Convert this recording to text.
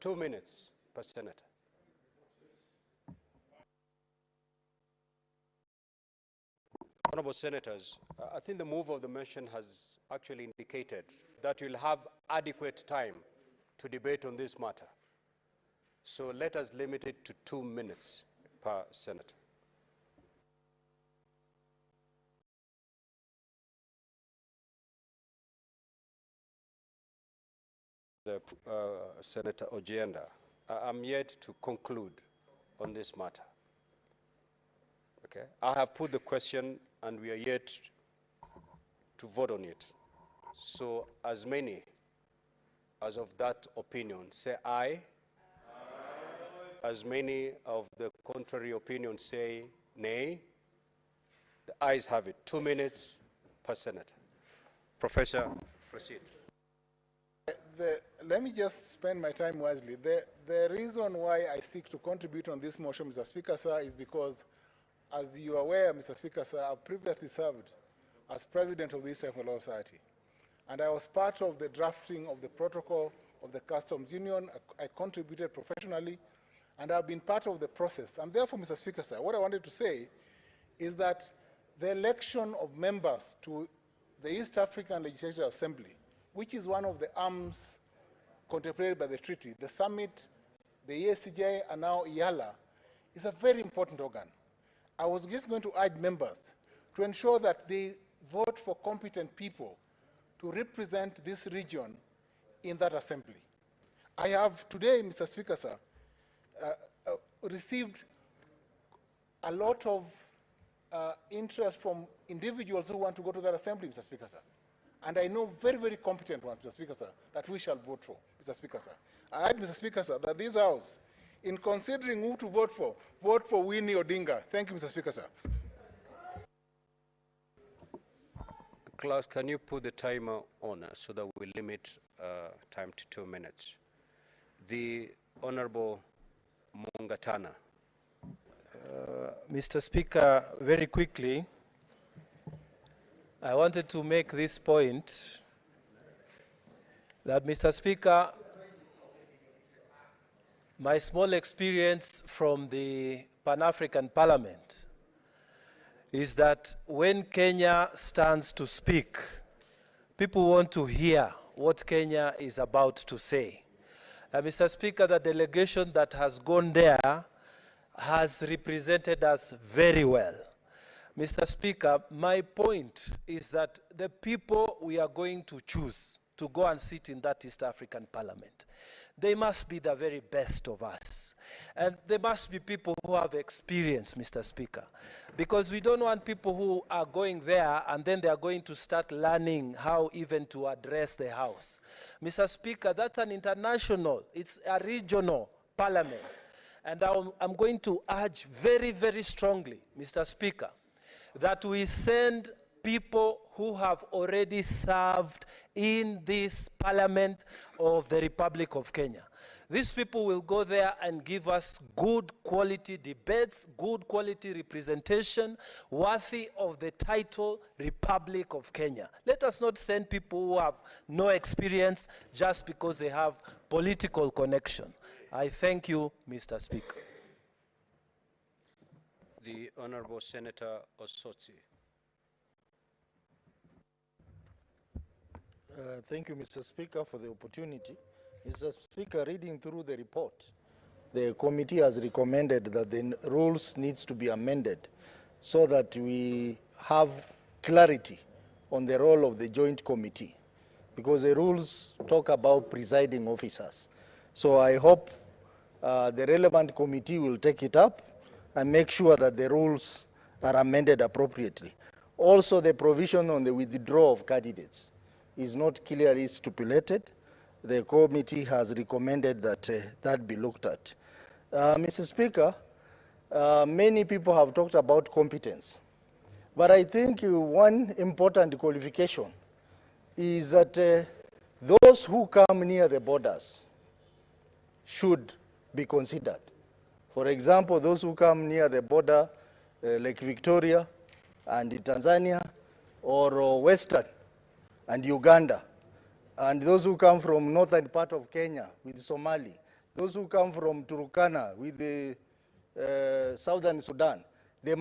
2 minutes per senator. Honorable Senators, I think the move of the motion has actually indicated that you'll have adequate time to debate on this matter. So let us limit it to 2 minutes per senator. Senator Ojienda, I'm yet to conclude on this matter. Okay, I have put the question and we are yet to vote on it. So as many as of that opinion say aye. As many of the contrary opinion say nay. The ayes have it. 2 minutes per senator. Professor, proceed. Let me just spend my time wisely. The reason why I seek to contribute on this motion, Mr. Speaker, sir, is because, as you are aware, Mr. Speaker, sir, I've previously served as president of the East African Law Society. And I was part of the drafting of the protocol of the Customs Union. I contributed professionally, and I've been part of the process. And therefore, Mr. Speaker, sir, what I wanted to say is that the election of members to the East African Legislative Assembly, which is one of the arms contemplated by the treaty, the summit, the ESCJ, and now IALA, is a very important organ. I was just going to urge members to ensure that they vote for competent people to represent this region in that assembly. I have today, Mr. Speaker, sir, received a lot of interest from individuals who want to go to that assembly, Mr. Speaker, sir. And I know very, very competent ones, Mr. Speaker, sir, that we shall vote for, Mr. Speaker, sir. I urge, Mr. Speaker, sir, that this House, in considering who to vote for Winnie Odinga. Thank you, Mr. Speaker, sir. Klaus, can you put the timer on so that we limit time to 2 minutes? The Honorable Mungatana. Mr. Speaker, very quickly, I wanted to make this point that, Mr. Speaker, my small experience from the Pan-African Parliament is that when Kenya stands to speak, people want to hear what Kenya is about to say. Mr. Speaker, the delegation that has gone there has represented us very well. Mr. Speaker, my point is that the people we are going to choose to go and sit in that East African Parliament, they must be the very best of us. And they must be people who have experience, Mr. Speaker, because we don't want people who are going there and then they are going to start learning how even to address the House. Mr. Speaker, that's an international, it's a regional parliament. And I'm going to urge very, very strongly, Mr. Speaker, that we send people who have already served in this Parliament of the Republic of Kenya. These people will go there and give us good quality debates, good quality representation, worthy of the title Republic of Kenya. Let us not send people who have no experience just because they have political connection. I thank you, Mr. Speaker. The Honorable Senator Osotsi. Thank you, Mr. Speaker, for the opportunity. Mr. Speaker, reading through the report, the committee has recommended that the rules needs to be amended so that we have clarity on the role of the joint committee, because the rules talk about presiding officers. So I hope the relevant committee will take it up and make sure that the rules are amended appropriately. Also, the provision on the withdrawal of candidates is not clearly stipulated. The committee has recommended that that be looked at. Mr. Speaker, many people have talked about competence, but I think one important qualification is that those who come near the borders should be considered. For example, those who come near the border, like Victoria and Tanzania, or Western and Uganda, and those who come from northern part of Kenya with Somali, those who come from Turkana with the Southern Sudan, the